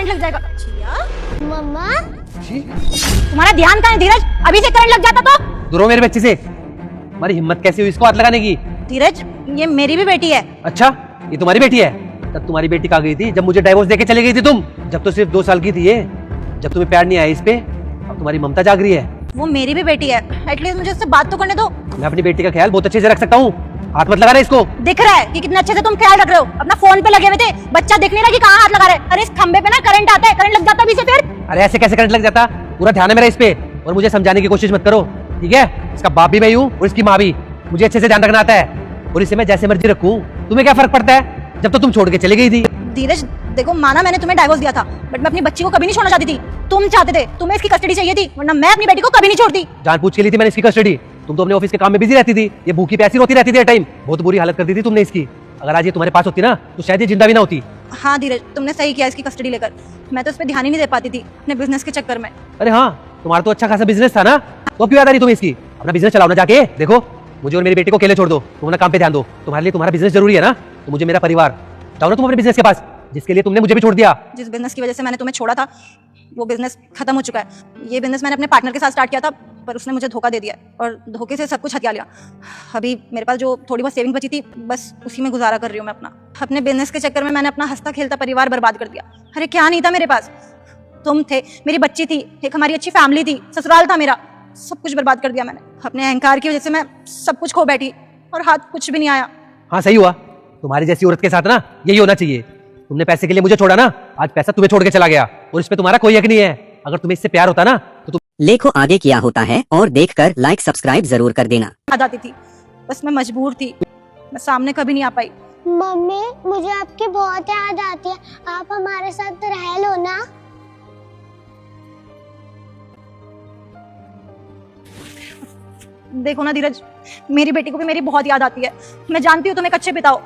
Current लग जाएगा। मम्मा तुम्हारा ध्यान कहाँ है धीरज? अभी से करंट लग जाता तो। दूर हो मेरे बच्चे से। हमारी हिम्मत कैसी हुई इसको हाथ लगाने की? धीरज ये मेरी भी बेटी है। अच्छा ये तुम्हारी बेटी है? तब तुम्हारी बेटी कहाँ गई थी जब मुझे डाइवोर्स देके चली गई थी तुम? जब तो सिर्फ 2 साल की थी ये, जब तुम्हें प्यार नहीं आया इस पे, अब तुम्हारी ममता जाग रही है। वो मेरी भी बेटी है, एटलीस्ट मुझे उससे बात तो करने दो। मैं अपनी बेटी का ख्याल बहुत अच्छे से रख सकता हूँ, हाथ मत लगा रहा इसको। दिख रहा है कि कितने अच्छे से तुम ख्याल रख रहे हो। अपना फोन पे लगे हुए थे, बच्चा दिख नहीं रहा कि कहाँ हाथ लगा रहे। अरे इस खंबे पे ना करंट आता है, करंट लग जाता भी से फिर। अरे ऐसे कैसे करंट लग जाता? पूरा ध्यान है मेरा इस पे, और मुझे समझाने की कोशिश मत करो, ठीक है? इसका बाप भी मैं हूँ और इसकी माँ भी, मुझे अच्छे से ध्यान रखना आता है, और इसे मैं जैसे मर्जी रखूँ। तुम्हें क्या फर्क पड़ता है? जब तो तुम छोड़ के चली गई थी। धीरज देखो, माना मैंने तुम्हें डाइवोर्स दिया था, बट मैं अपनी बच्ची को कभी नहीं छोड़ना चाहती थी। तुम चाहते थे, तुम्हें इसकी कस्टडी चाहिए थी, वरना मैं अपनी बेटी को कभी नहीं छोड़ती। जानबूझ के ली थी मैंने इसकी कस्टडी। तुम तो अपने ऑफिस के काम में बिजी रहती थी, ये भूखी प्यासी रोती रहती थी टाइम। बहुत बुरी हालत कर दी थी तुमने इसकी। अगर आज ये तुम्हारे पास होती ना तो शायद ये जिंदा भी ना होती। हाँ धीरज, तुमने सही किया इसकी कस्टडी लेकर। मैं तो उस पर ध्यान ही नहीं दे पाती थी अपने बिजनेस के चक्कर में। अरे हाँ, तुम्हारा तो अच्छा खासा बिजनेस था ना, तो क्यों याद आ रही तुम्हें इसकी? अपना बिजनेस चलाओ ना जाके। देखो मुझे और मेरी बेटी को अकेले छोड़ दो, तुम अपना काम पे ध्यान दो। तुम्हारे लिए तुम्हारा बिजनेस जरूरी है ना, तो मुझे मेरा परिवार। जाओ ना तुम अपने बिजनेस के पास, जिसके लिए तुमने मुझे भी छोड़ दिया। जिस बिजनेस की वजह से मैंने तुम्हें छोड़ा था वो बिजनेस खत्म हो चुका है। ये बिजनेस मैंने अपने पार्टनर के साथ स्टार्ट किया था, पर उसने मुझे धोखा दे दिया और धोखे से सब कुछ हथिया लिया। अभी मेरे पास जो थोड़ी बहुत सेविंग बची थी, बस उसी में गुजारा कर रही हूँ मैं अपना। अपने बिजनेस के चक्कर में मैंने अपना हंसता खेलता परिवार बर्बाद कर दिया। अरे क्या नहीं था मेरे पास? तुम थे, मेरी बच्ची थी, एक हमारी अच्छी फैमिली थी, ससुराल था मेरा, सब कुछ बर्बाद कर दिया मैंने। अपने अहंकार की वजह से मैं सब कुछ खो बैठी और हाथ कुछ भी नहीं आया। हाँ सही हुआ, तुम्हारी जैसी औरत के साथ ना यही होना चाहिए। तुमने पैसे के लिए मुझे छोड़ा ना, आज पैसा तुम्हें छोड़ के चला गया, और इस पे तुम्हारा कोई हक नहीं है। अगर तुम्हें इससे प्यार होता ना तो तुम लेखो आगे क्या होता है और देखकर लाइक सब्सक्राइब जरूर कर देना। याद आती थी, बस मैं मजबूर थी, मैं सामने कभी नहीं आ पाई। मम्मी मुझे आपकी बहुत याद आती है, आप हमारे साथ रह लो ना। देखो ना धीरज, मेरी बेटी को भी मेरी बहुत याद आती है। मैं जानती हूँ तुम एक अच्छे पिता हो,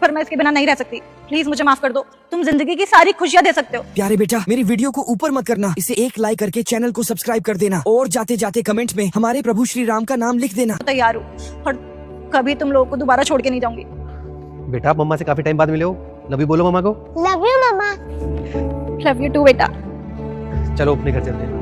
पर मैं इसके बिना नहीं रह सकती। प्लीज मुझे माफ कर दो, तुम जिंदगी की सारी खुशियां दे सकते हो। प्यारे बेटा, मेरी वीडियो को ऊपर मत करना, इसे एक लाइक करके चैनल को सब्सक्राइब कर देना, और जाते जाते कमेंट में हमारे प्रभु श्री राम का नाम लिख देना। तैयार हूँ, और कभी तुम लोगों को दोबारा छोड़ के नहीं जाऊंगी। बेटा आप मम्मा से काफी टाइम बाद मिले हो, लव यू बोलो मम्मा को। लव यू मम्मा। लव यू टू बेटा। चलो अपने घर चलते हैं।